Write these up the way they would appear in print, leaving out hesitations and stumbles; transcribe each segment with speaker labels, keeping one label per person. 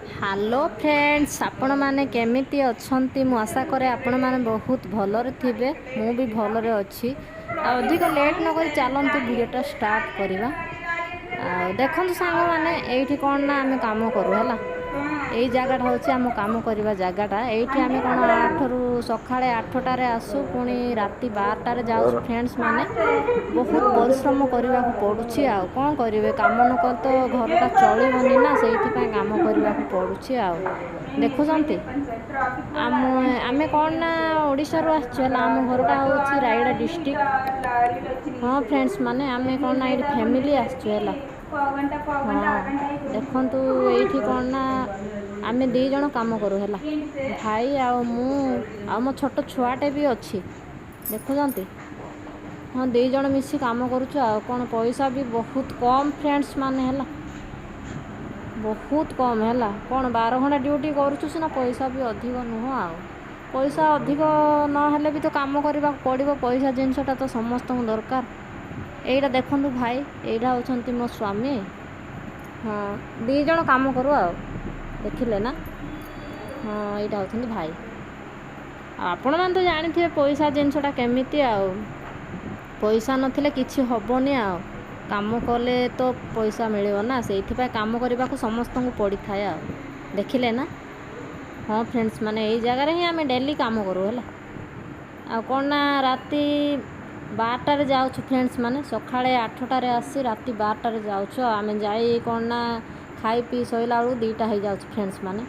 Speaker 1: Hello friends, आपण मैंने केमिति अच्छंती मु आशा करे आपण मैंने बहुत भलरे थिबे। मु भी भलरे अच्छी। अधिक लेट न करी चलंतु वीडियोटा स्टार्ट करवा। देखंतु सांग माने एठी कोन ना आमे काम करू हला। एई जगहटा होछि आम काम करवा जगहटा। एठी आमे कोन 8 रु सकाळे 8 रे आसु पुणी राति 12 रे जाउछु फ्रेंड्स माने। बहुत परिश्रम करने को पड़ुछि आ कौन करेंगे काम न कर तो घरटा चलबनी ना से काम करने को पड़ुछि आ देखुं आम कौन ना ओडिशा रू आसला आम घरटा हूँ रायगड़ा डिस्ट्रिक्ट। हाँ फ्रेंड्स माने आम कौन ना ये फैमिली आसला। हाँ देखु ये कौन ना आम दी जन काम करूँ है भाई आ मो छोट छुआटे भी अच्छी देखुंत। हाँ दी जन मिसी काम करुच कौन पैसा भी बहुत कम फ्रेंड्स माने है बहुत कम है कौन 12 घंटा ड्यूटी करुचु सीना पैसा भी अधिक नुह आ पैसा अधिक ना भी तो काम करने पड़ो। पैसा जिनसटा तो समस्त दरकार। यहीटा देखु भाई यहाँ होती मो स्वामी। हाँ दी जन काम करूँ आ देखिले ना। हाँ यहाँ होती भाई आपण मैंने तो जानी थे पैसा जिनसटा केमिति आ पैसा नथिले किछि हबनी आ काम कले तो पैसा मिलियो ना से काम करने को समस्त को पड़ी थाए आ देखिले ना। हाँ फ्रेंड्स माने यही जगह ही आम डेली काम करूँ है आ कौन ना राति 12 जाऊँ फ्रेंड्स माने सकाळे 8 आसी राति 12 जाऊँ आम जाई कौन ना खाई पी शोला बेलू 2टा हो जाऊँ फ्रेंड्स माने।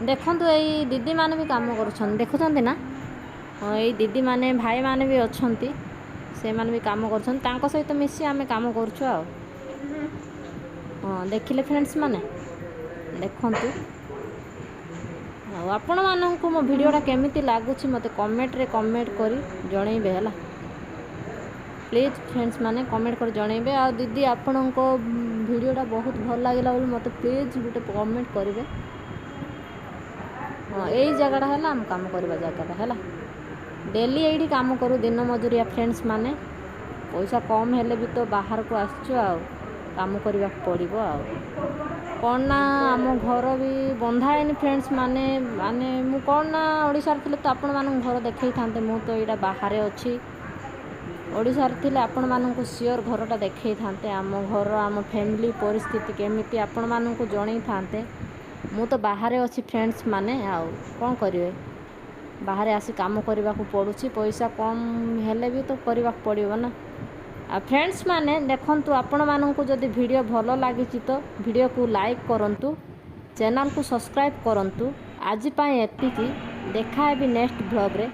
Speaker 1: देखु यही दीदी माने भी काम कर देखुं ना। हाँ यही दीदी माने भाई माने भी अच्छा से माने भी काम कर सहित मिसी आम काम करुँ आ। हाँ देखिले फ्रेंड्स माने देखंतु आपण मानू मो वीडियोटा केमिति लागुछि मते कमेंट रे कमेंट करी जणैबे हला। प्लीज फ्रेंड्स माने कमेंट कर जणैबे आ दीदी आपण को वीडियोटा बहुत भल लागिला बोली मते प्लीज गोटे कमेंट करिवे। हाँ यही जगहटा है आम काम करवा जगहटा है डेली यही काम करूँ दिन मजूरिया फ्रेंड्स माने पैसा कम हेले भी तो बाहर को आसचु आ काम करने पड़ो आ कौन ना आम घर भी बंधा है फ्रेंड्स माने माने मु कौन ना ओडिशा रे तो आपण मान घर देखई थांते मु तो यहाँ बाहर अच्छी ओडिशा रे थिले आपण मान सियोर घरटा देखई थांते आम घर आम फैमिली परिस्थिति केमिति आपण मान जणई थांते। मु तो बाहर अच्छी फ्रेंड्स माने आउ कौन करेंगे बाहर आसी काम करने को पड़ुछि पैसा कम हेले भी तो करने पड़ो ना। आ फ्रेंड्स माने देखंतु आपण माननकु जदि वीडियो भल लगी तो वीडियो को लाइक करंतु चैनल को सब्सक्राइब करंतु। आज पाए एतिकी देखा है भी नेक्स्ट ब्लॉग रे।